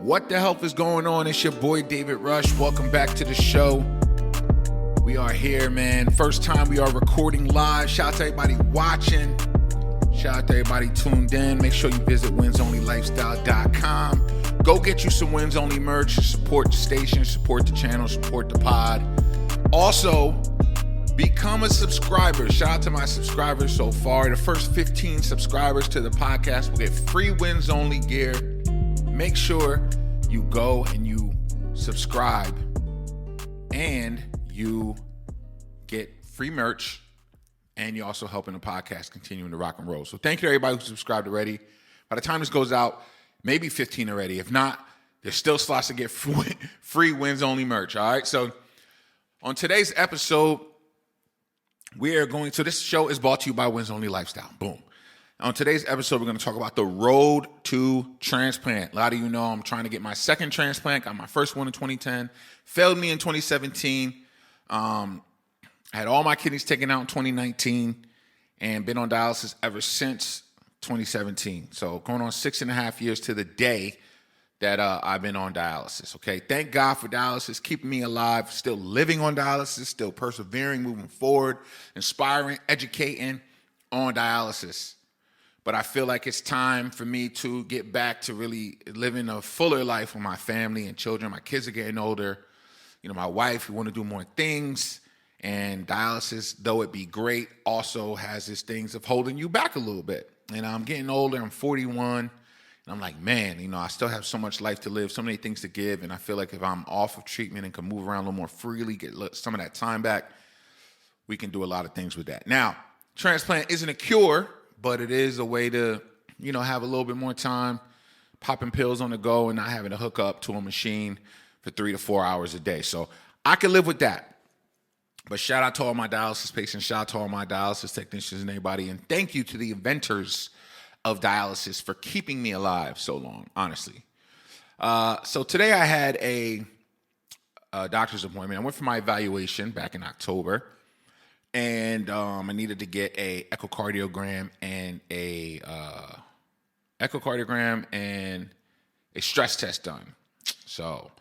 What the hell is going on? It's your boy David Rush. Welcome back to the show. We are here, man. First time we are recording live. Shout out to everybody watching. Shout out to everybody tuned in. Make sure you visit WinsOnlyLifestyle.com. Go get you some Wins Only merch. Support the station, support the channel, support the pod. Also, become a subscriber. Shout out to my subscribers so far. The first 15 subscribers to the podcast will get free Wins Only gear. Make sure you go and you subscribe and you get free merch, and you're also helping the podcast continuing to rock and roll. So thank you to everybody who subscribed already. By the time this goes out, maybe 15 already. If not, there's still slots to get free Wins Only merch, all right? So on today's episode, this show is brought to you by WinsOnly Lifestyle. Boom. On today's episode, we're going to talk about the road to transplant. A lot of you know I'm trying to get my second transplant. Got my first one in 2010. Failed me in 2017. I had all my kidneys taken out in 2019 and been on dialysis ever since 2017. So going on 6.5 years to the day that I've been on dialysis, okay? Thank God for dialysis, keeping me alive, still living on dialysis, still persevering, moving forward, inspiring, educating on dialysis. But I feel like it's time for me to get back to really living a fuller life with my family and children. My kids are getting older. You know, my wife, we want to do more things. And dialysis, though it be great, also has its things of holding you back a little bit. And I'm getting older. I'm 41. And I'm like, man, you know, I still have so much life to live, so many things to give. And I feel like if I'm off of treatment and can move around a little more freely, get some of that time back, we can do a lot of things with that. Now, transplant isn't a cure, but it is a way to, you know, have a little bit more time popping pills on the go and not having to hook up to a machine for 3 to 4 hours a day. So I can live with that. But shout out to all my dialysis patients, shout out to all my dialysis technicians and everybody. And thank you to the inventors of dialysis for keeping me alive so long, honestly. So today I had a doctor's appointment. I went for my evaluation back in October, and I needed to get a echocardiogram and a stress test done. So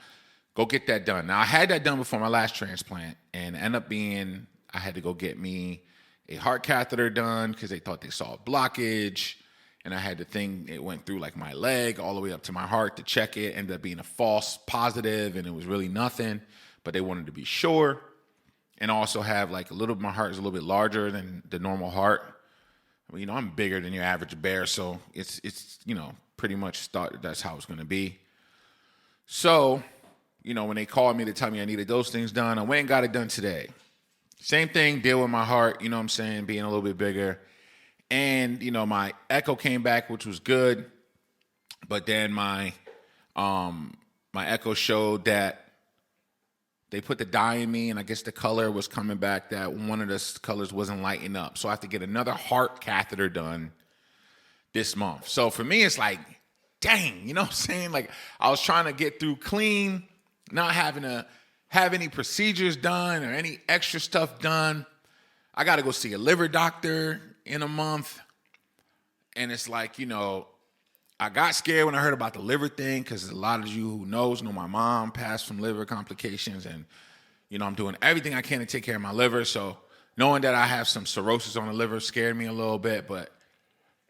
go get that done. Now I had that done before my last transplant, and ended up being I had to go get me a heart catheter done because they thought they saw a blockage. And I had the thing, it went through like my leg all the way up to my heart to check it. Ended up being a false positive, and it was really nothing. But they wanted to be sure. And also have like my heart is a little bit larger than the normal heart. I mean, you know, I'm bigger than your average bear. So it's you know, pretty much that's how it's going to be. So, you know, when they called me to tell me I needed those things done, I went and got it done today. Same thing, deal with my heart, you know what I'm saying, being a little bit bigger. And, you know, my echo came back, which was good. But then my echo showed that they put the dye in me, and I guess the color was coming back that one of the colors wasn't lighting up. So I have to get another heart catheter done this month. So for me, it's like, dang, you know what I'm saying? Like, I was trying to get through clean, not having to have any procedures done or any extra stuff done. I got to go see a liver doctor in a month. And it's like, you know, I got scared when I heard about the liver thing because a lot of you who know my mom passed from liver complications, and, you know, I'm doing everything I can to take care of my liver. So knowing that I have some cirrhosis on the liver scared me a little bit, but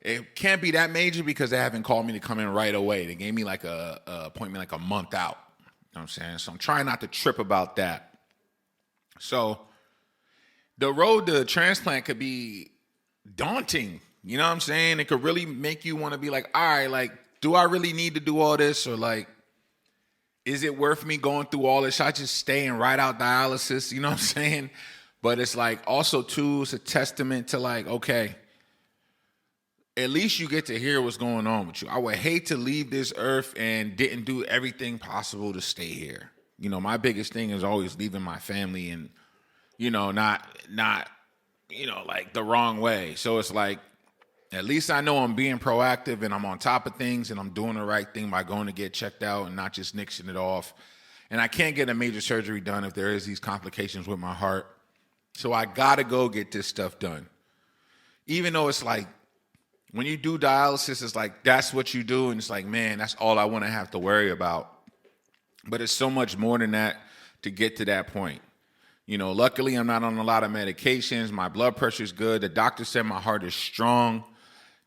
it can't be that major because they haven't called me to come in right away. They gave me like a appointment like a month out. You know what I'm saying? So I'm trying not to trip about that. So the road to transplant could be daunting. You know what I'm saying? It could really make you want to be like, all right, like, do I really need to do all this? Or like, is it worth me going through all this? Should I just stay and ride out dialysis? You know what I'm saying? But it's like also too, it's a testament to like, okay, at least you get to hear what's going on with you. I would hate to leave this earth and didn't do everything possible to stay here. You know, my biggest thing is always leaving my family and, you know, not, you know, like the wrong way. So it's like, at least I know I'm being proactive and I'm on top of things and I'm doing the right thing by going to get checked out and not just nixing it off. And I can't get a major surgery done if there is these complications with my heart. So I got to go get this stuff done. Even though it's like when you do dialysis, it's like that's what you do, and it's like, man, that's all I want to have to worry about. But it's so much more than that to get to that point. Luckily, I'm not on a lot of medications. My blood pressure is good. The doctor said my heart is strong.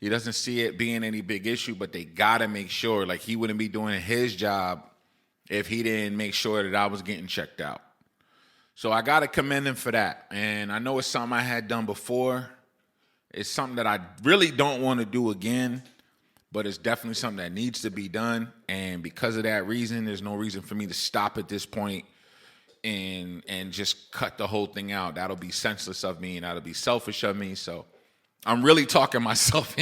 He doesn't see it being any big issue, but they got to make sure. Like, he wouldn't be doing his job if he didn't make sure that I was getting checked out. So I got to commend him for that. And I know it's something I had done before. It's something that I really don't want to do again, but it's definitely something that needs to be done. And because of that reason, there's no reason for me to stop at this point and just cut the whole thing out. That'll be senseless of me, and that'll be selfish of me. So I'm really talking to myself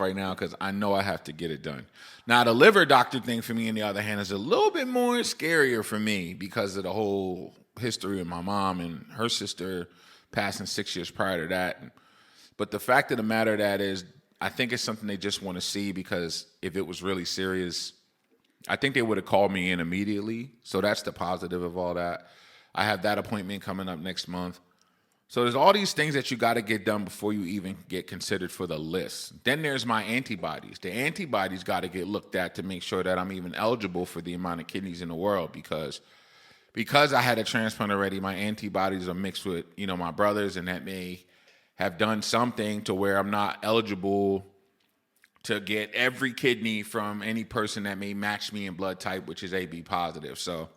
right now because I know I have to get it done. Now, the liver doctor thing for me, on the other hand, is a little bit more scarier for me because of the whole history of my mom and her sister passing 6 years prior to that. But the fact of the matter that is, I think it's something they just want to see, because if it was really serious, I think they would have called me in immediately. So that's the positive of all that. I have that appointment coming up next month. So there's all these things that you got to get done before you even get considered for the list. Then there's my antibodies. The antibodies got to get looked at to make sure that I'm even eligible for the amount of kidneys in the world, because I had a transplant already, my antibodies are mixed with, my brother's, and that may have done something to where I'm not eligible to get every kidney from any person that may match me in blood type, which is AB positive. So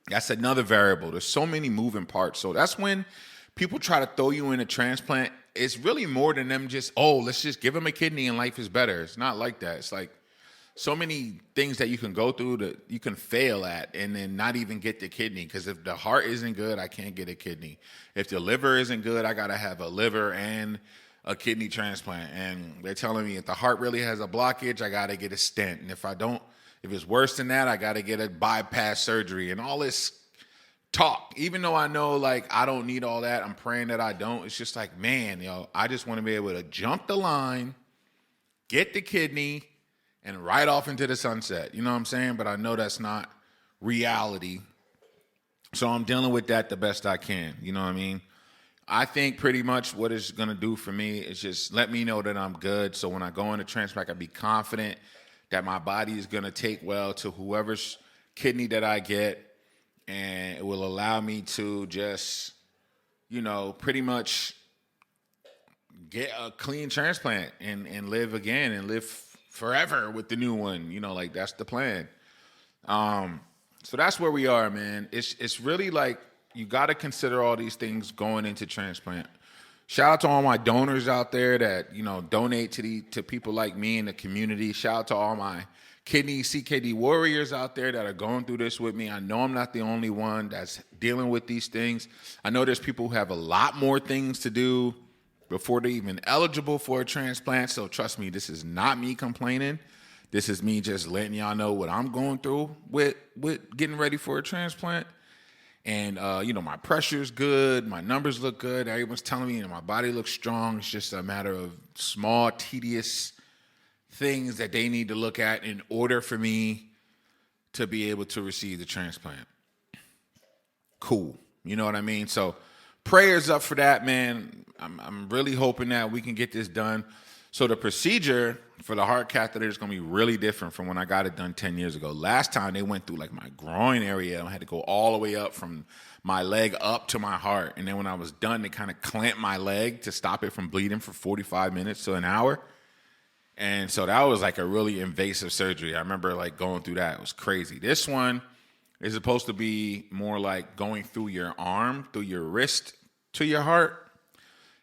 that's another variable. There's so many moving parts. So that's when people try to throw you in a transplant. It's really more than them just, let's just give them a kidney and life is better. It's not like that. It's like so many things that you can go through that you can fail at and then not even get the kidney. Because if the heart isn't good, I can't get a kidney. If the liver isn't good, I got to have a liver and a kidney transplant. And they're telling me if the heart really has a blockage, I got to get a stent. And if it's worse than that, I got to get a bypass surgery and all this talk. Even though I know, I don't need all that, I'm praying that I don't. It's just like, man, I just want to be able to jump the line, get the kidney, and ride off into the sunset. You know what I'm saying? But I know that's not reality. So I'm dealing with that the best I can. You know what I mean? I think pretty much what it's going to do for me is just let me know that I'm good. So when I go into transplant, I can be confident that my body is going to take well to whoever's kidney that I get. And it will allow me to just, pretty much get a clean transplant and live again and live forever with the new one. That's the plan. So that's where we are, man. It's really you got to consider all these things going into transplant. Shout out to all my donors out there that, donate to people like me in the community. Shout out to all my CKD warriors out there that are going through this with me. I know I'm not the only one that's dealing with these things. I know there's people who have a lot more things to do before they're even eligible for a transplant. So trust me, this is not me complaining. This is me just letting y'all know what I'm going through with getting ready for a transplant. And, my pressure is good. My numbers look good. Everyone's telling me my body looks strong. It's just a matter of small, tedious things that they need to look at in order for me to be able to receive the transplant. Cool. You know what I mean? So prayers up for that, man. I'm really hoping that we can get this done. So the procedure for the heart catheter is going to be really different from when I got it done 10 years ago. Last time they went through my groin area. I had to go all the way up from my leg up to my heart. And then when I was done, they kind of clamped my leg to stop it from bleeding for 45 minutes to an hour. And so that was a really invasive surgery. I remember going through that. It was crazy. This one is supposed to be more going through your arm, through your wrist to your heart.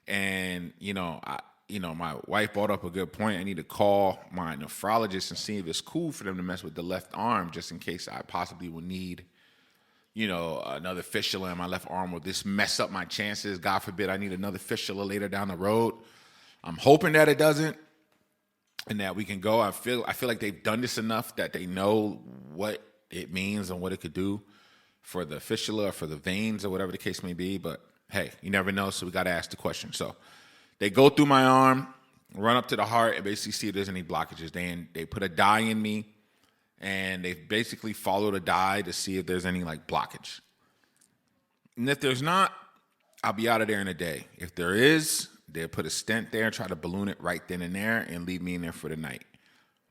And, my wife brought up a good point. I need to call my nephrologist and see if it's cool for them to mess with the left arm just in case I possibly will need, another fistula in my left arm. Will this mess up my chances? God forbid I need another fistula later down the road. I'm hoping that it doesn't and that we can go. I feel like they've done this enough that they know what it means and what it could do for the fistula or for the veins or whatever the case may be. But hey, you never know, so we got to ask the question. So they go through my arm, run up to the heart, and basically see if there's any blockages. They put a dye in me, and they basically follow the dye to see if there's any blockage. And if there's not, I'll be out of there in a day. If there is, They'll put a stent there, try to balloon it right then and there, and leave me in there for the night,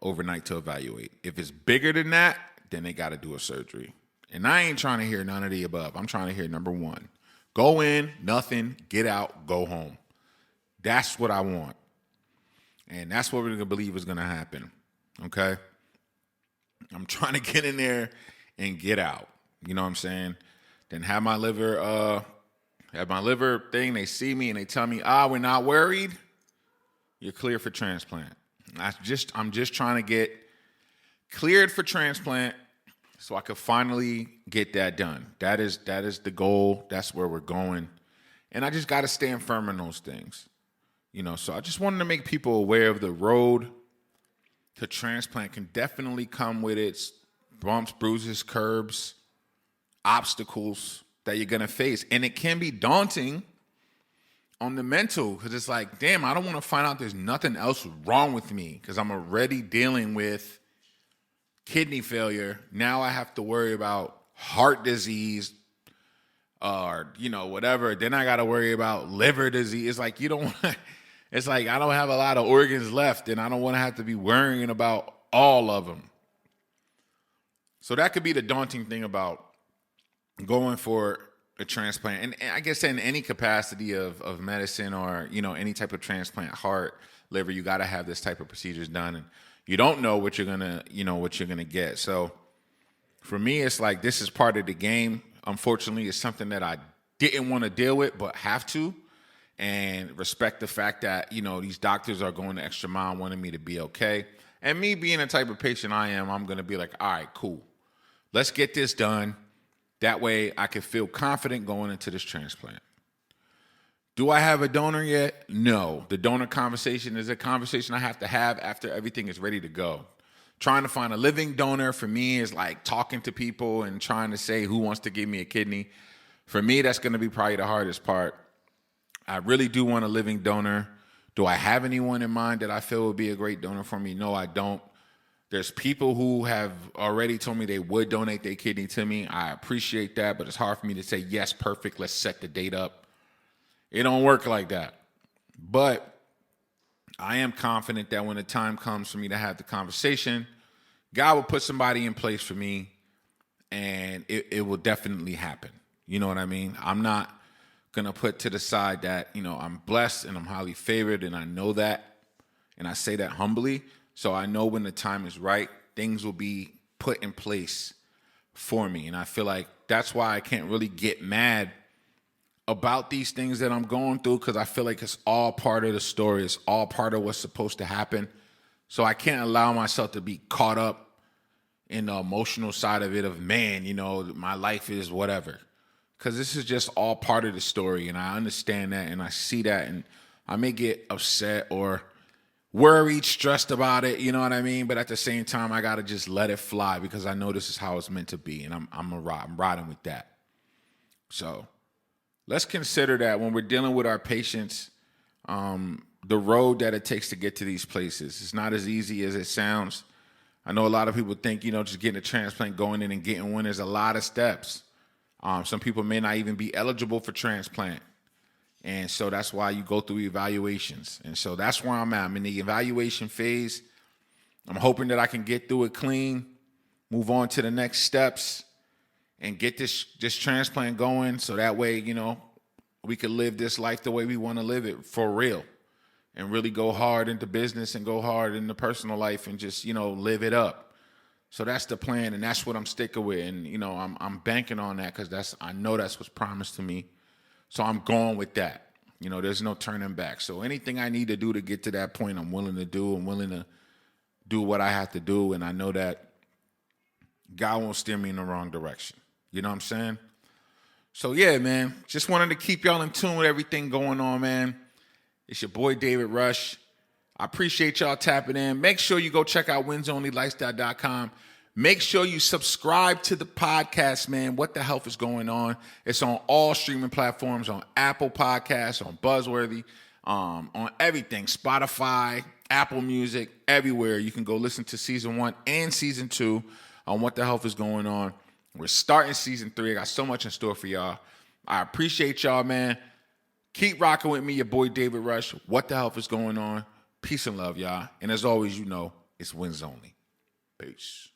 overnight to evaluate. If it's bigger than that, then they got to do a surgery. And I ain't trying to hear none of the above. I'm trying to hear number one. Go in, nothing, get out, go home. That's what I want. And that's what we're going to believe is going to happen. Okay? I'm trying to get in there and get out. You know what I'm saying? Then have my liver thing. They see me and they tell me, we're not worried. You're clear for transplant. I'm just trying to get cleared for transplant so I could finally get that done. That is the goal. That's where we're going. And I just got to stand firm on those things. You know, so I just wanted to make people aware of the road to transplant can definitely come with its bumps, bruises, curbs, obstacles that you're going to face. And it can be daunting on the mental because it's like, damn, I don't want to find out there's nothing else wrong with me because I'm already dealing with kidney failure. Now I have to worry about heart disease or, whatever. Then I got to worry about liver disease. It's like, it's like I don't have a lot of organs left and I don't want to have to be worrying about all of them. So that could be the daunting thing about going for a transplant. And I guess in any capacity of medicine or, any type of transplant, heart, liver, you got to have this type of procedures done. And you don't know what you're going to get. So for me, it's like this is part of the game. Unfortunately, it's something that I didn't want to deal with, but have to. And respect the fact that, these doctors are going the extra mile wanting me to be okay. And me being the type of patient I am, I'm going to be like, all right, cool. Let's get this done. That way I can feel confident going into this transplant. Do I have a donor yet? No. The donor conversation is a conversation I have to have after everything is ready to go. Trying to find a living donor for me is like talking to people and trying to say who wants to give me a kidney. For me, that's going to be probably the hardest part. I really do want a living donor. Do I have anyone in mind that I feel would be a great donor for me? No, I don't. There's people who have already told me they would donate their kidney to me. I appreciate that, but it's hard for me to say, yes, perfect, let's set the date up. It don't work like that. But I am confident that when the time comes for me to have the conversation, God will put somebody in place for me, and it will definitely happen. You know what I mean? I'm not going to put to the side that, I'm blessed and I'm highly favored, and I know that, and I say that humbly. So I know when the time is right, things will be put in place for me. And I feel like that's why I can't really get mad about these things that I'm going through, because I feel like it's all part of the story. It's all part of what's supposed to happen. So I can't allow myself to be caught up in the emotional side of it of, man, my life is whatever. Because this is just all part of the story, and I understand that, and I see that, and I may get upset or worried, stressed about it, you know what I mean? But at the same time, I got to just let it fly because I know this is how it's meant to be, and I'm riding with that. So let's consider that when we're dealing with our patients, the road that it takes to get to these places. It's not as easy as it sounds. I know a lot of people think, just getting a transplant, going in and getting one, there's a lot of steps. Some people may not even be eligible for transplant. And so that's why you go through evaluations. And so that's where I'm at. I'm in the evaluation phase. I'm hoping that I can get through it clean, move on to the next steps, and get this transplant going so that way, we can live this life the way we want to live it for real and really go hard into business and go hard into personal life and just, live it up. So that's the plan, and that's what I'm sticking with. And, I'm banking on that because I know that's what's promised to me. So I'm going with that. There's no turning back. So anything I need to do to get to that point, I'm willing to do. I'm willing to do what I have to do, and I know that God won't steer me in the wrong direction. You know what I'm saying? So, yeah, man, just wanted to keep y'all in tune with everything going on, man. It's your boy, David Rush. I appreciate y'all tapping in. Make sure you go check out WinsOnlyLifestyle.com. Make sure you subscribe to the podcast, man. What the health is going on? It's on all streaming platforms, on Apple Podcasts, on Buzzworthy, on everything, Spotify, Apple Music, everywhere. You can go listen to season 1 and season 2 on what the health is going on. We're starting season 3. I got so much in store for y'all. I appreciate y'all, man. Keep rocking with me, your boy David Rush. What the hell is going on? Peace and love, y'all. And as always, you know, it's wins only. Peace.